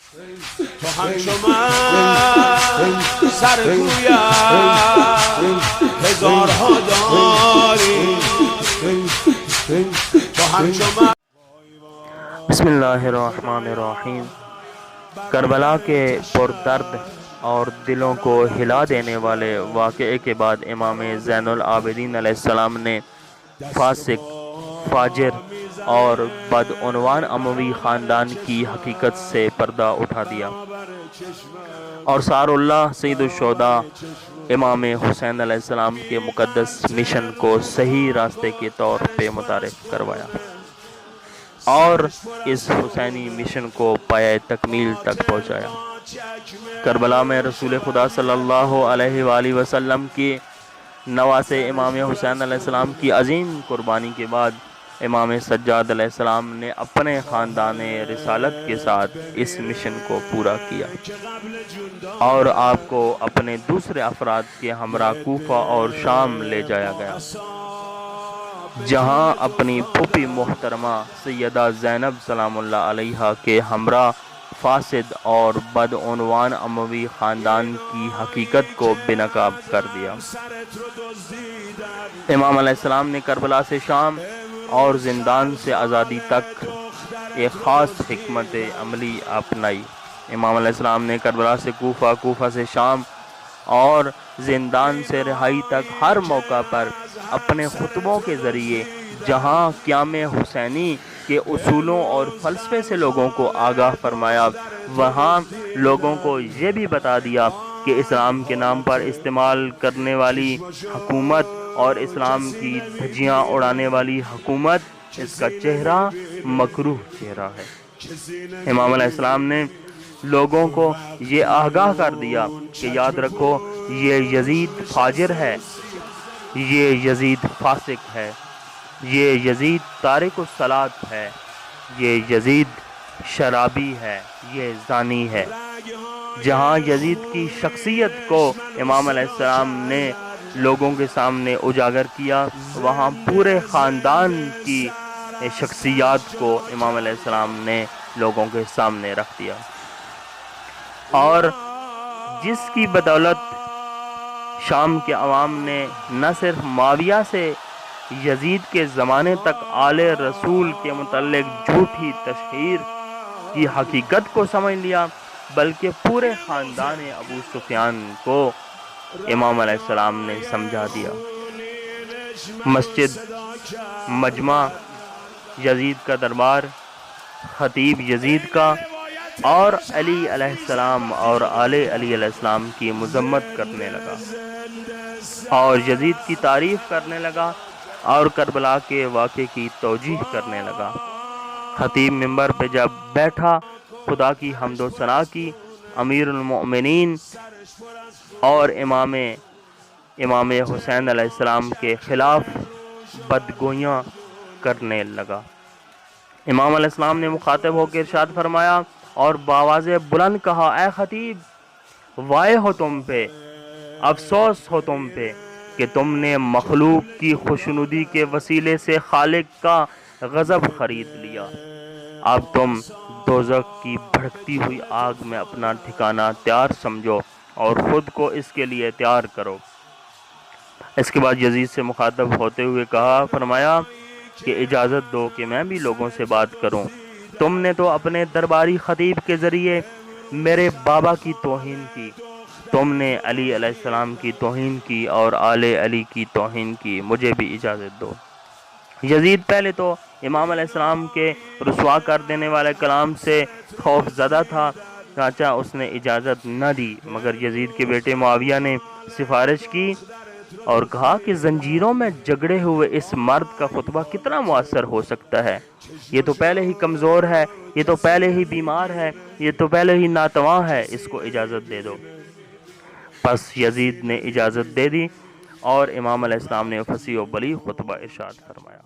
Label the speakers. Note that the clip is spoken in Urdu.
Speaker 1: تو همچو من سر کویم هزارها داری تو همچو من.
Speaker 2: بسم اللہ الرحمن الرحیم۔ کربلا کے پردرد اور دلوں کو ہلا دینے والے واقعے کے بعد امام زین العابدین علیہ السلام نے فاسق، فاجر اور بدعنوان اموی خاندان کی حقیقت سے پردہ اٹھا دیا اور ثار اللہ سید الشہداء امام حسین علیہ السلام کے مقدس مشن کو صحیح راستے کے طور پہ متعارف کروایا اور اس حسینی مشن کو پایۂ تکمیل تک پہنچایا۔ کربلا میں رسول خدا صلی اللہ علیہ وآلہ وسلم کی نواسے امام حسین علیہ السلام کی عظیم قربانی کے بعد امام سجاد علیہ السلام نے اپنے خاندان رسالت کے ساتھ اس مشن کو پورا کیا اور آپ کو اپنے دوسرے افراد کے ہمراہ کوفہ اور شام لے جایا گیا، جہاں اپنی پھوپھی محترمہ سیدہ زینب سلام اللہ علیہا کے ہمراہ فاسد اور بدعنوان اموی خاندان کی حقیقت کو بے نقاب کر دیا۔ امام علیہ السلام نے کربلا سے شام اور زندان سے آزادی تک ایک خاص حکمت عملی اپنائی۔ امام علیہ السلام نے کربلا سے کوفہ، کوفہ سے شام اور زندان سے رہائی تک ہر موقع پر اپنے خطبوں کے ذریعے جہاں قیام حسینی کے اصولوں اور فلسفے سے لوگوں کو آگاہ فرمایا، وہاں لوگوں کو یہ بھی بتا دیا کہ اسلام کے نام پر استعمال کرنے والی حکومت اور اسلام کی دھجیاں اڑانے والی حکومت، اس کا چہرہ مکروہ چہرہ ہے۔ امام علیہ السلام نے لوگوں کو یہ آگاہ کر دیا کہ یاد رکھو، یہ یزید فاجر ہے، یہ یزید فاسق ہے، یہ یزید تارک الصلاۃ ہے، یہ یزید شرابی ہے، یہ زانی ہے۔ جہاں یزید کی شخصیت کو امام علیہ السلام نے لوگوں کے سامنے اجاگر کیا، وہاں پورے خاندان کی شخصیات کو امام علیہ السلام نے لوگوں کے سامنے رکھ دیا، اور جس کی بدولت شام کے عوام نے نہ صرف معاویہ سے یزید کے زمانے تک آل رسول کے متعلق جھوٹی تشہیر کی حقیقت کو سمجھ لیا، بلکہ پورے خاندان ابو سفیان کو امام علیہ السلام نے سمجھا دیا۔ مسجد، مجمع یزید کا دربار، خطیب یزید کا، اور علی علیہ السلام اور آل علی علیہ السلام کی مذمت کرنے لگا اور یزید کی تعریف کرنے لگا اور کربلا کے واقعے کی توجیح کرنے لگا۔ خطیب منبر پہ جب بیٹھا، خدا کی حمد و ثنا کی، امیر المؤمنین اور امام حسین علیہ السلام کے خلاف بدگوئیاں کرنے لگا۔ امام علیہ السلام نے مخاطب ہو کے ارشاد فرمایا اور بآواز بلند کہا، اے خطیب، وائے ہو تم پہ، افسوس ہو تم پہ کہ تم نے مخلوق کی خوشنودی کے وسیلے سے خالق کا غضب خرید لیا۔ اب تم دوزخ کی بھڑکتی ہوئی آگ میں اپنا ٹھکانہ تیار سمجھو اور خود کو اس کے لیے تیار کرو۔ اس کے بعد یزید سے مخاطب ہوتے ہوئے فرمایا کہ اجازت دو کہ میں بھی لوگوں سے بات کروں۔ تم نے تو اپنے درباری خطیب کے ذریعے میرے بابا کی توہین کی، تم نے علی علیہ السلام کی توہین کی اور آل علی کی توہین کی، مجھے بھی اجازت دو۔ یزید پہلے تو امام علیہ السلام کے رسوا کر دینے والے کلام سے خوف زدہ تھا، چنانچہ اس نے اجازت نہ دی، مگر یزید کے بیٹے معاویہ نے سفارش کی اور کہا کہ زنجیروں میں جگڑے ہوئے اس مرد کا خطبہ کتنا مؤثر ہو سکتا ہے؟ یہ تو پہلے ہی کمزور ہے، یہ تو پہلے ہی بیمار ہے، یہ تو پہلے ہی ناتواں ہے، اس کو اجازت دے دو۔ پس یزید نے اجازت دے دی اور امام علیہ السلام نے فصیح و بلیغ خطبہ ارشاد فرمایا۔